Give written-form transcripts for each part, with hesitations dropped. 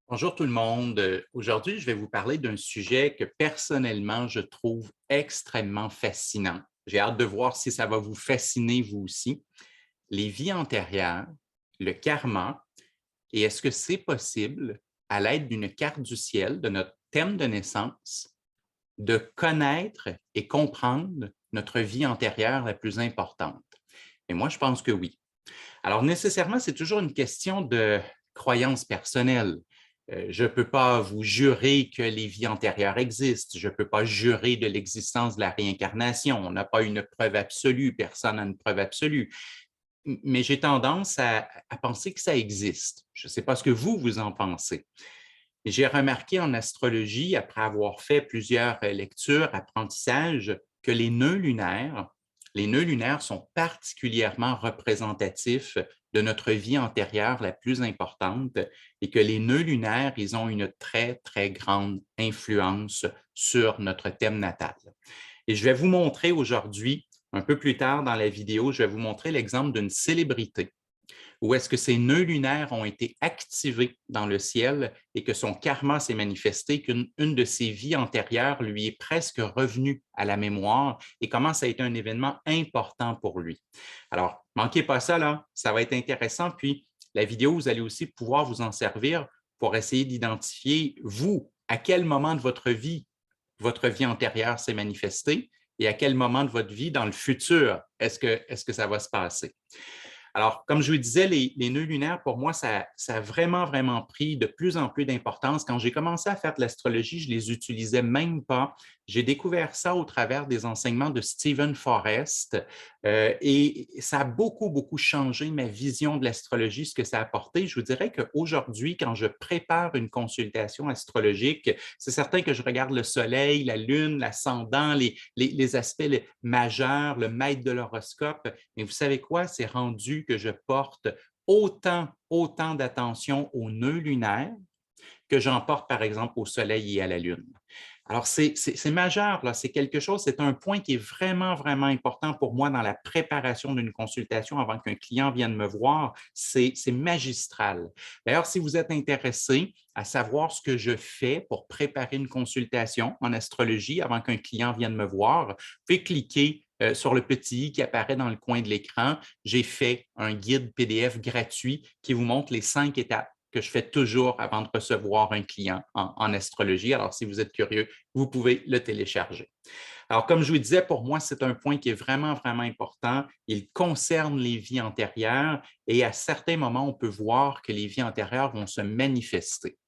Bonjour tout le monde. Aujourd'hui, je vais vous parler d'un sujet que personnellement, je trouve extrêmement fascinant. J'ai hâte de voir si ça va vous fasciner vous aussi. Les vies antérieures, le karma, et est-ce que c'est possible, à l'aide d'une carte du ciel, de notre thème de naissance, de connaître et comprendre notre vie antérieure la plus importante? Et moi, je pense que oui. Alors, nécessairement, c'est toujours une question de croyance personnelle. Je ne peux pas vous jurer que les vies antérieures existent. Je ne peux pas jurer de l'existence de la réincarnation. On n'a pas une preuve absolue. Personne n'a une preuve absolue. Mais j'ai tendance à penser que ça existe. Je ne sais pas ce que vous en pensez. J'ai remarqué en astrologie, après avoir fait plusieurs lectures, apprentissages, que les nœuds lunaires sont particulièrement représentatifs de notre vie antérieure la plus importante et que les nœuds lunaires, ils ont une très, très grande influence sur notre thème natal. Et je vais vous montrer aujourd'hui, un peu plus tard dans la vidéo, je vais vous montrer l'exemple d'une célébrité où est-ce que ces nœuds lunaires ont été activés dans le ciel et que son karma s'est manifesté, qu'une de ses vies antérieures lui est presque revenue à la mémoire et comment ça a été un événement important pour lui. Alors, manquez pas ça, là, ça va être intéressant. Puis, la vidéo, vous allez aussi pouvoir vous en servir pour essayer d'identifier, vous, à quel moment de votre vie antérieure s'est manifestée et à quel moment de votre vie dans le futur est-ce que ça va se passer. Alors, comme je vous disais, les nœuds lunaires, pour moi, ça a vraiment, vraiment pris de plus en plus d'importance. Quand j'ai commencé à faire de l'astrologie, je ne les utilisais même pas. J'ai découvert ça au travers des enseignements de Stephen Forrest et ça a beaucoup, beaucoup changé ma vision de l'astrologie, ce que ça a apporté. Je vous dirais qu'aujourd'hui, quand je prépare une consultation astrologique, c'est certain que je regarde le soleil, la lune, l'ascendant, les aspects majeurs, le maître de l'horoscope, mais vous savez quoi? C'est rendu que je porte autant d'attention aux nœuds lunaires que j'en porte, par exemple, au Soleil et à la Lune. Alors, c'est majeur, là. C'est quelque chose, c'est un point qui est vraiment, vraiment important pour moi dans la préparation d'une consultation avant qu'un client vienne me voir. C'est magistral. D'ailleurs, si vous êtes intéressé à savoir ce que je fais pour préparer une consultation en astrologie avant qu'un client vienne me voir, vous pouvez cliquer sur le petit i qui apparaît dans le coin de l'écran. J'ai fait un guide PDF gratuit qui vous montre les 5 étapes que je fais toujours avant de recevoir un client en astrologie. Alors, si vous êtes curieux, vous pouvez le télécharger. Alors, comme je vous disais, pour moi, c'est un point qui est vraiment, vraiment important. Il concerne les vies antérieures et à certains moments, on peut voir que les vies antérieures vont se manifester.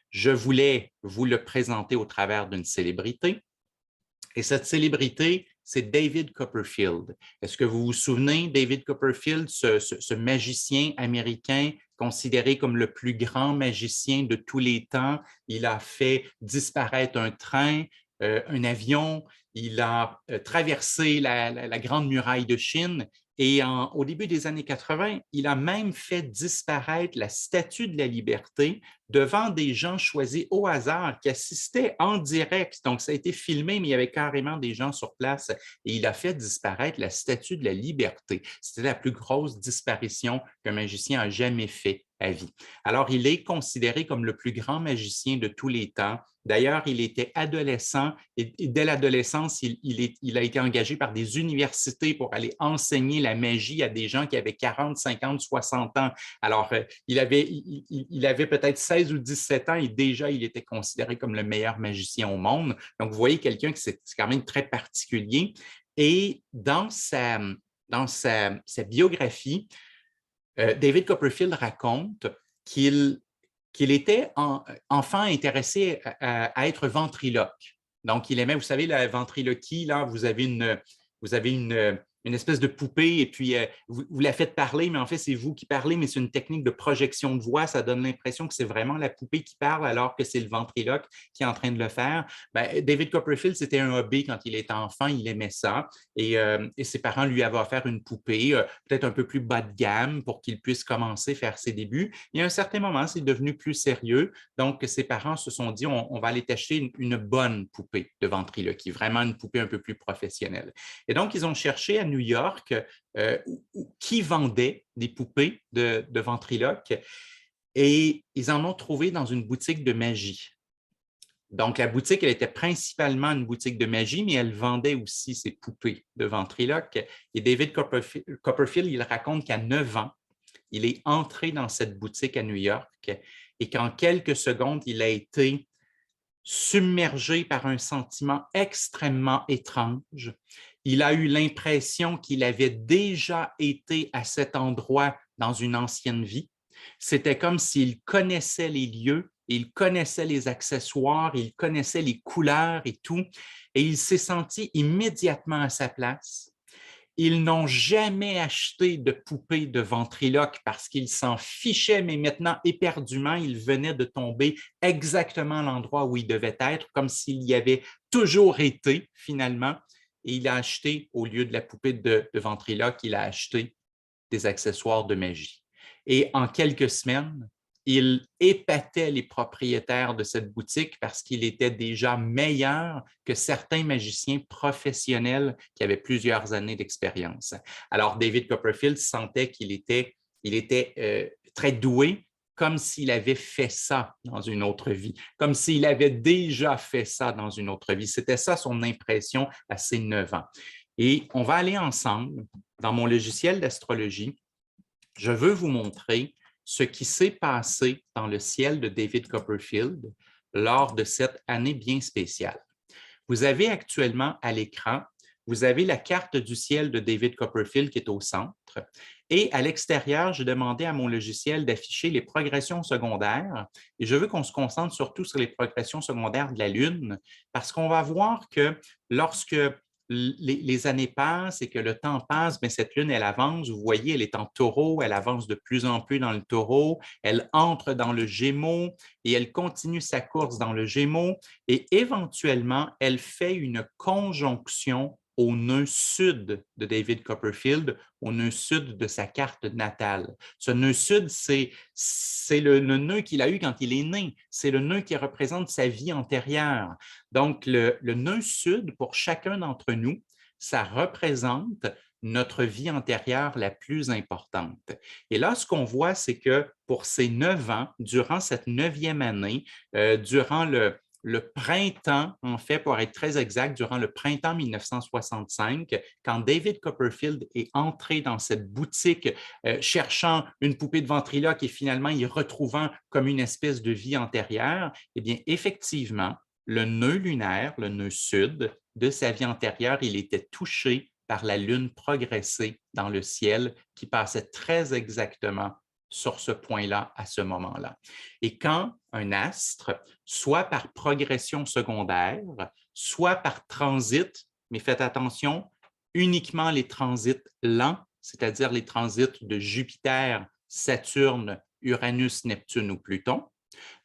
Je voulais vous le présenter au travers d'une célébrité. Et cette célébrité, c'est David Copperfield. Est-ce que vous vous souvenez, David Copperfield, ce magicien américain considéré comme le plus grand magicien de tous les temps? Il a fait disparaître un train, un avion, il a traversé la Grande Muraille de Chine et au début des années 80, il a même fait disparaître la Statue de la Liberté devant des gens choisis au hasard qui assistaient en direct. Donc, ça a été filmé, mais il y avait carrément des gens sur place et il a fait disparaître la Statue de la Liberté. C'était la plus grosse disparition qu'un magicien a jamais fait à vie. Alors, il est considéré comme le plus grand magicien de tous les temps. D'ailleurs, il était adolescent et dès l'adolescence, il a été engagé par des universités pour aller enseigner la magie à des gens qui avaient 40, 50, 60 ans. Alors, il avait peut-être 16 ou 17 ans et déjà, il était considéré comme le meilleur magicien au monde. Donc, vous voyez quelqu'un qui c'est quand même très particulier. Et dans sa biographie, David Copperfield raconte qu'il était enfant intéressé à être ventriloque. Donc, il aimait, vous savez, la ventriloquie, là, vous avez une espèce de poupée et puis vous la faites parler, mais en fait, c'est vous qui parlez, mais c'est une technique de projection de voix. Ça donne l'impression que c'est vraiment la poupée qui parle alors que c'est le ventriloque qui est en train de le faire. Ben, David Copperfield, c'était un hobby quand il était enfant, il aimait ça et ses parents lui avaient offert une poupée, peut-être un peu plus bas de gamme pour qu'il puisse commencer à faire ses débuts. Et à un certain moment, c'est devenu plus sérieux. Donc, ses parents se sont dit, on va aller t'acheter une bonne poupée de ventriloquie, vraiment une poupée un peu plus professionnelle. Et donc, ils ont cherché à New York qui vendait des poupées de ventriloque. et ils en ont trouvé dans une boutique de magie. Donc, la boutique, elle était principalement une boutique de magie, mais elle vendait aussi ses poupées de ventriloque. Et David Copperfield, il raconte qu'à 9 ans, il est entré dans cette boutique à New York et qu'en quelques secondes, il a été submergé par un sentiment extrêmement étrange. Il a eu l'impression qu'il avait déjà été à cet endroit dans une ancienne vie. C'était comme s'il connaissait les lieux, il connaissait les accessoires, il connaissait les couleurs et tout, et il s'est senti immédiatement à sa place. Ils n'ont jamais acheté de poupée de ventriloque parce qu'ils s'en fichaient, mais maintenant, éperdument, il venait de tomber exactement à l'endroit où il devait être, comme s'il y avait toujours été, finalement. Et il a acheté, au lieu de la poupée de ventriloque, il a acheté des accessoires de magie. Et en quelques semaines, il épatait les propriétaires de cette boutique parce qu'il était déjà meilleur que certains magiciens professionnels qui avaient plusieurs années d'expérience. Alors, David Copperfield sentait qu'il était très doué, comme s'il avait fait ça dans une autre vie, comme s'il avait déjà fait ça dans une autre vie. C'était ça son impression à ses 9 ans. Et on va aller ensemble dans mon logiciel d'astrologie. Je veux vous montrer ce qui s'est passé dans le ciel de David Copperfield lors de cette année bien spéciale. Vous avez actuellement à l'écran, vous avez la carte du ciel de David Copperfield qui est au centre. Et à l'extérieur, j'ai demandé à mon logiciel d'afficher les progressions secondaires. Et je veux qu'on se concentre surtout sur les progressions secondaires de la Lune, parce qu'on va voir que lorsque les années passent et que le temps passe, bien, cette lune, elle avance. Vous voyez, elle est en taureau, elle avance de plus en plus dans le taureau, elle entre dans le Gémeaux et elle continue sa course dans le Gémeaux et éventuellement, elle fait une conjonction au nœud sud de David Copperfield, au nœud sud de sa carte natale. Ce nœud sud, c'est le nœud qu'il a eu quand il est né. C'est le nœud qui représente sa vie antérieure. Donc, le nœud sud, pour chacun d'entre nous, ça représente notre vie antérieure la plus importante. Et là, ce qu'on voit, c'est que pour ces 9 ans, durant cette 9e année, durant le printemps, en fait, pour être très exact, durant le printemps 1965, quand David Copperfield est entré dans cette boutique cherchant une poupée de ventriloque et finalement y retrouvant comme une espèce de vie antérieure, eh bien, effectivement, le nœud lunaire, le nœud sud de sa vie antérieure, il était touché par la lune progressée dans le ciel qui passait très exactement sur ce point-là à ce moment-là. Et quand un astre, soit par progression secondaire, soit par transit, mais faites attention, uniquement les transits lents, c'est-à-dire les transits de Jupiter, Saturne, Uranus, Neptune ou Pluton.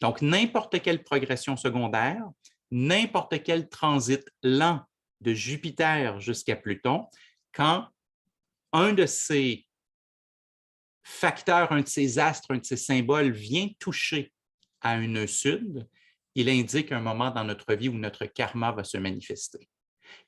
Donc, n'importe quelle progression secondaire, n'importe quel transit lent de Jupiter jusqu'à Pluton, quand un de ces facteur, un de ces astres, un de ces symboles vient toucher à un nœud sud, il indique un moment dans notre vie où notre karma va se manifester.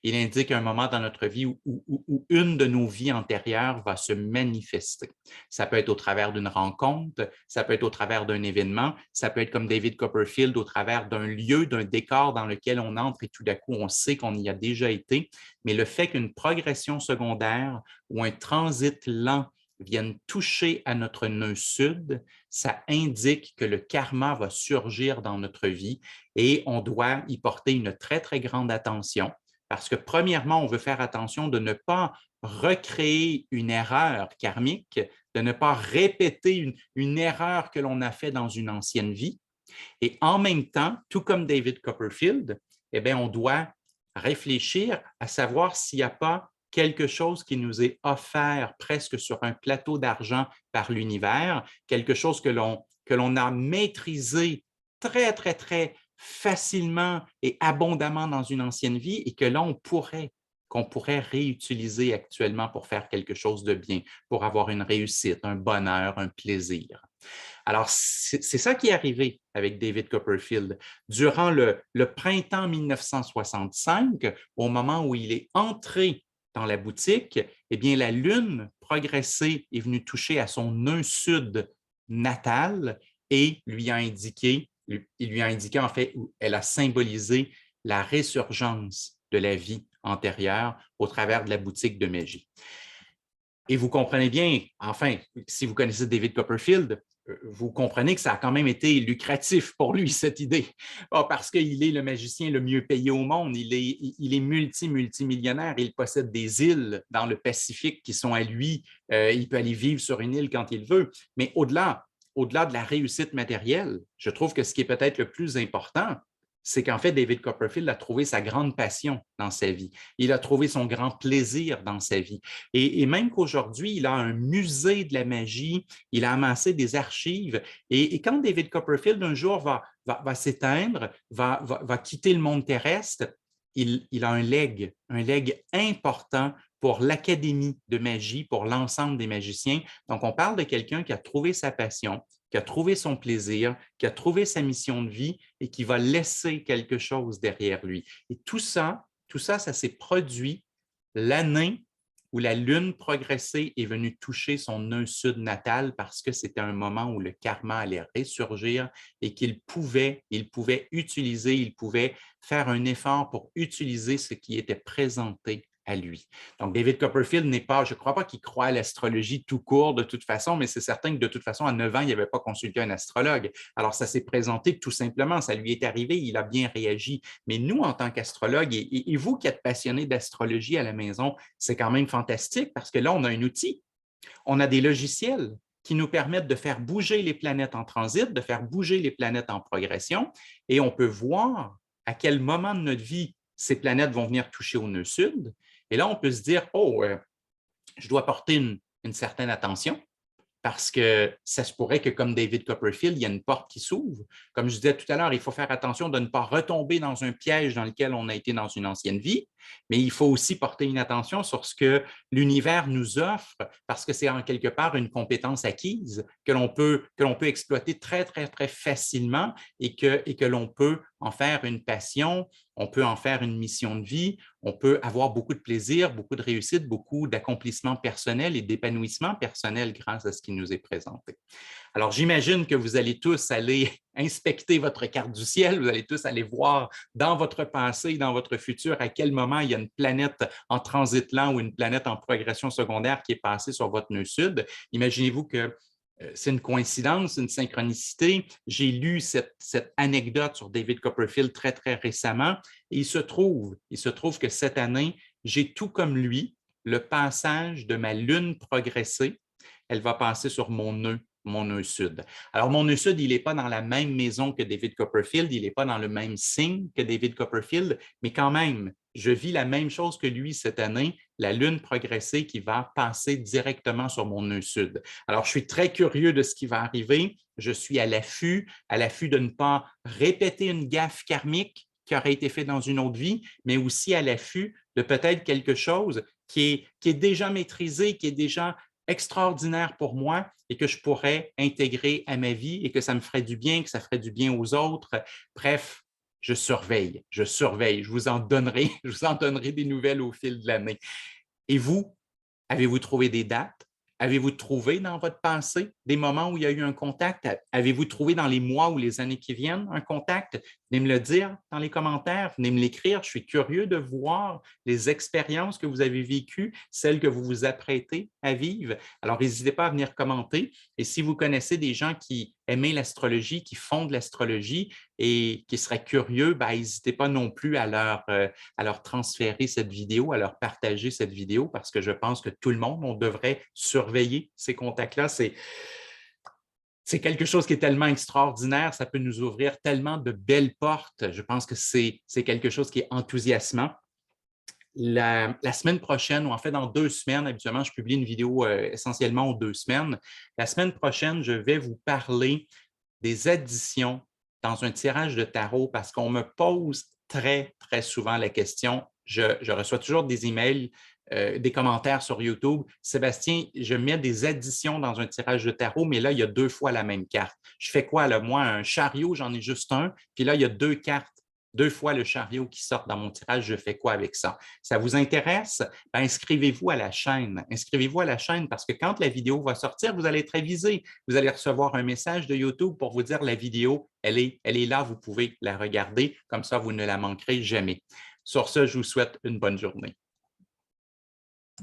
Il indique un moment dans notre vie où une de nos vies antérieures va se manifester. Ça peut être au travers d'une rencontre, ça peut être au travers d'un événement, ça peut être comme David Copperfield au travers d'un lieu, d'un décor dans lequel on entre et tout d'un coup on sait qu'on y a déjà été. Mais le fait qu'une progression secondaire ou un transit lent viennent toucher à notre nœud sud, ça indique que le karma va surgir dans notre vie et on doit y porter une très, très grande attention parce que premièrement, on veut faire attention de ne pas recréer une erreur karmique, de ne pas répéter une erreur que l'on a faite dans une ancienne vie. Et en même temps, tout comme David Copperfield, eh bien, on doit réfléchir à savoir s'il n'y a pas quelque chose qui nous est offert presque sur un plateau d'argent par l'univers, quelque chose que l'on a maîtrisé très, très, très facilement et abondamment dans une ancienne vie et que là, qu'on pourrait réutiliser actuellement pour faire quelque chose de bien, pour avoir une réussite, un bonheur, un plaisir. Alors, c'est ça qui est arrivé avec David Copperfield. Durant le printemps 1965, au moment où il est entré dans la boutique, eh bien, la Lune progressée est venue toucher à son nœud sud natal et il lui a indiqué en fait, elle a symbolisé la résurgence de la vie antérieure au travers de la boutique de magie. Et vous comprenez bien, enfin, si vous connaissez David Copperfield, vous comprenez que ça a quand même été lucratif pour lui, cette idée. Parce qu'il est le magicien le mieux payé au monde, il est multimillionnaire, il possède des îles dans le Pacifique qui sont à lui, il peut aller vivre sur une île quand il veut. Mais au-delà de la réussite matérielle, je trouve que ce qui est peut-être le plus important, c'est qu'en fait, David Copperfield a trouvé sa grande passion dans sa vie. Il a trouvé son grand plaisir dans sa vie. Et même qu'aujourd'hui, il a un musée de la magie, il a amassé des archives. Et quand David Copperfield, un jour, va s'éteindre, va quitter le monde terrestre, il a un legs important pour l'Académie de magie, pour l'ensemble des magiciens. Donc, on parle de quelqu'un qui a trouvé sa passion, qui a trouvé son plaisir, qui a trouvé sa mission de vie et qui va laisser quelque chose derrière lui. Et tout ça, ça s'est produit l'année où la Lune progressée est venue toucher son nœud sud natal parce que c'était un moment où le karma allait ressurgir et qu'il pouvait utiliser, il pouvait faire un effort pour utiliser ce qui était présenté à lui. Donc, David Copperfield n'est pas, je ne crois pas qu'il croit à l'astrologie tout court de toute façon, mais c'est certain que de toute façon, à 9 ans, il n'avait pas consulté un astrologue. Alors, ça s'est présenté tout simplement, ça lui est arrivé, il a bien réagi. Mais nous, en tant qu'astrologues, et vous qui êtes passionnés d'astrologie à la maison, c'est quand même fantastique parce que là, on a un outil, on a des logiciels qui nous permettent de faire bouger les planètes en transit, de faire bouger les planètes en progression, et on peut voir à quel moment de notre vie ces planètes vont venir toucher au nœud sud. Et là, on peut se dire, oh, je dois porter une certaine attention parce que ça se pourrait que, comme David Copperfield, il y a une porte qui s'ouvre. Comme je disais tout à l'heure, il faut faire attention de ne pas retomber dans un piège dans lequel on a été dans une ancienne vie, mais il faut aussi porter une attention sur ce que l'univers nous offre parce que c'est en quelque part une compétence acquise que l'on peut exploiter très, très, très facilement et que l'on peut en faire une passion, on peut en faire une mission de vie, on peut avoir beaucoup de plaisir, beaucoup de réussite, beaucoup d'accomplissement personnel et d'épanouissement personnel grâce à ce qui nous est présenté. Alors, j'imagine que vous allez tous aller inspecter votre carte du ciel, vous allez tous aller voir dans votre passé, dans votre futur, à quel moment il y a une planète en transit lent ou une planète en progression secondaire qui est passée sur votre nœud sud. Imaginez-vous que c'est une coïncidence, une synchronicité. J'ai lu cette anecdote sur David Copperfield très, très récemment et il se trouve que cette année, j'ai tout comme lui le passage de ma lune progressée. Elle va passer sur mon nœud sud. Alors, mon nœud sud, il n'est pas dans la même maison que David Copperfield, il n'est pas dans le même signe que David Copperfield, mais quand même, je vis la même chose que lui cette année, la lune progressée qui va passer directement sur mon nœud sud. Alors, je suis très curieux de ce qui va arriver. Je suis à l'affût de ne pas répéter une gaffe karmique qui aurait été faite dans une autre vie, mais aussi à l'affût de peut-être quelque chose qui est déjà maîtrisé, qui est déjà extraordinaire pour moi et que je pourrais intégrer à ma vie et que ça me ferait du bien, que ça ferait du bien aux autres. Bref, je surveille. Je vous en donnerai des nouvelles au fil de l'année. Et vous, avez-vous trouvé des dates? Avez-vous trouvé dans votre passé des moments où il y a eu un contact? Avez-vous trouvé dans les mois ou les années qui viennent un contact? Venez me le dire dans les commentaires, venez me l'écrire. Je suis curieux de voir les expériences que vous avez vécues, celles que vous vous apprêtez à vivre. Alors, n'hésitez pas à venir commenter. Et si vous connaissez des gens qui aiment l'astrologie, qui font de l'astrologie et qui seraient curieux, n'hésitez pas non plus à leur transférer cette vidéo, à leur partager cette vidéo parce que je pense que tout le monde, on devrait surveiller ces contacts-là. C'est quelque chose qui est tellement extraordinaire, ça peut nous ouvrir tellement de belles portes. Je pense que c'est quelque chose qui est enthousiasmant. La semaine prochaine, ou en fait dans 2 semaines, habituellement, je publie une vidéo essentiellement aux 2 semaines. La semaine prochaine, je vais vous parler des additions dans un tirage de tarot parce qu'on me pose très, très souvent la question. Je reçois toujours des emails, des commentaires sur YouTube. Sébastien, je mets des additions dans un tirage de tarot, mais là, il y a 2 fois la même carte. Je fais quoi, là? Moi, un chariot, j'en ai juste un, puis là, il y a 2 cartes 2 fois le chariot qui sort dans mon tirage, je fais quoi avec ça? Ça vous intéresse? Ben, inscrivez-vous à la chaîne. Inscrivez-vous à la chaîne parce que quand la vidéo va sortir, vous allez être avisé. Vous allez recevoir un message de YouTube pour vous dire la vidéo, elle est là, vous pouvez la regarder. Comme ça, vous ne la manquerez jamais. Sur ce, je vous souhaite une bonne journée.